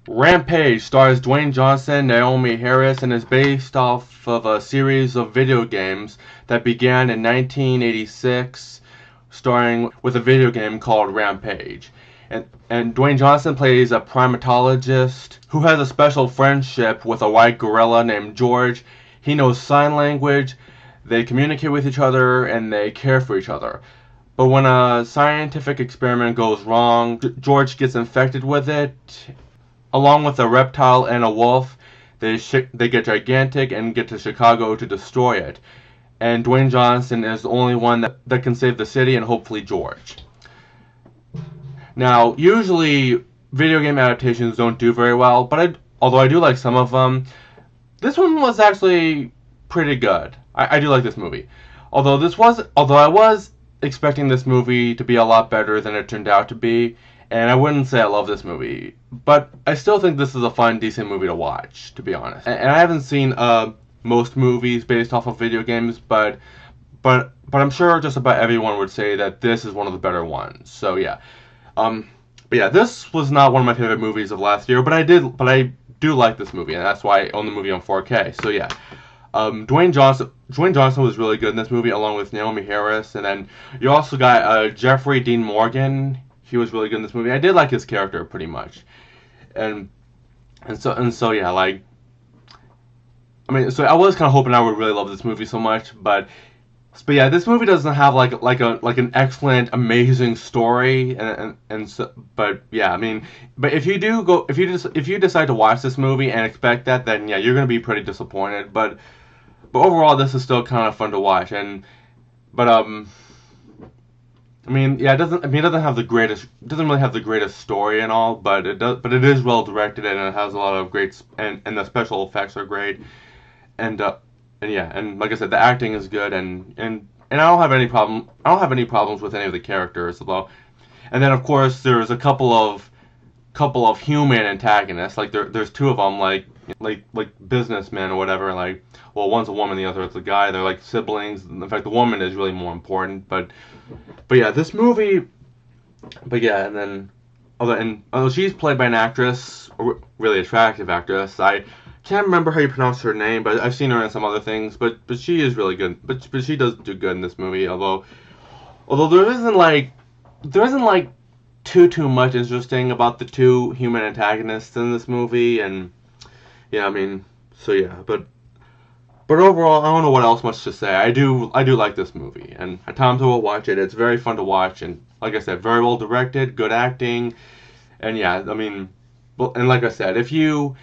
Rampage stars Dwayne Johnson, Naomi Harris, and is based off of a series of video games that began in 1986, starring with a video game called Rampage. And Dwayne Johnson plays a primatologist who has a special friendship with a white gorilla named George. He knows sign language, they communicate with each other, and they care for each other. But when a scientific experiment goes wrong, George gets infected with it. Along with a reptile and a wolf, they get gigantic and get to Chicago to destroy it. And Dwayne Johnson is the only one that can save the city, and hopefully George. Now, usually video game adaptations don't do very well, but although I do like some of them, this one was actually pretty good. I do like this movie. Although I was expecting this movie to be a lot better than it turned out to be, and I wouldn't say I love this movie, but I still think this is a fun, decent movie to watch, to be honest. And I haven't seen most movies based off of video games, but I'm sure just about everyone would say that this is one of the better ones. So yeah, but yeah, this was not one of my favorite movies of last year, but I do like this movie, and that's why I own the movie on 4K. So yeah, Dwayne Johnson was really good in this movie, along with Naomi Harris, and then you also got Jeffrey Dean Morgan. He was really good in this movie. I did like his character pretty much, and so yeah, like, I mean, so I was kind of hoping I would really love this movie so much, but yeah, this movie doesn't have like an excellent, amazing story, and so, but yeah, I mean, but if you decide to watch this movie and expect that, then yeah, you're gonna be pretty disappointed. But overall, this is still kind of fun to watch, but I mean, yeah, it doesn't really have the greatest story and all, but it is well directed, and it has a lot of great, and the special effects are great, and yeah, and like I said, the acting is good, and I don't have any problems with any of the characters, although, and then of course there's a couple of human antagonists, like there's two of them, like businessmen or whatever, like, well, one's a woman, the other is a guy. They're like siblings. In fact, the woman is really more important. But yeah, this movie. But yeah, and then although she's played by an actress, a really attractive actress. I can't remember how you pronounce her name, but I've seen her in some other things. But she is really good. But she does do good in this movie. Although there isn't like too much interesting about the two human antagonists in this movie, and yeah, I mean, so yeah, but overall, I don't know what else much to say. I do like this movie, and at times I will watch it. It's very fun to watch, and like I said, very well directed, good acting, and yeah, I mean, well, and like I said, if you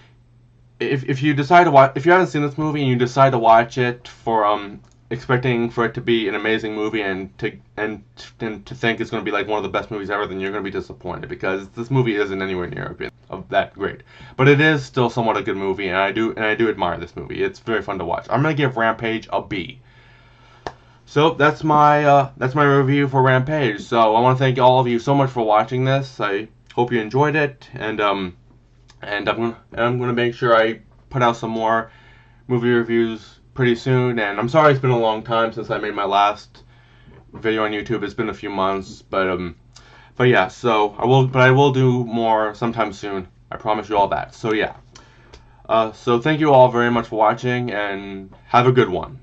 decide to watch, if you haven't seen this movie and you decide to watch it for expecting for it to be an amazing movie and to think it's going to be like one of the best movies ever, then you're going to be disappointed, because this movie isn't anywhere near of that great. But it is still somewhat a good movie, and I do admire this movie. It's very fun to watch. I'm going to give Rampage a B. So that's my review for Rampage. So I want to thank all of you so much for watching this. I hope you enjoyed it, and I'm going to make sure I put out some more movie reviews pretty soon. And I'm sorry it's been a long time since I made my last video on YouTube. It's been a few months, but yeah, so I will do more sometime soon. I promise you all that. So yeah. So thank you all very much for watching, and have a good one.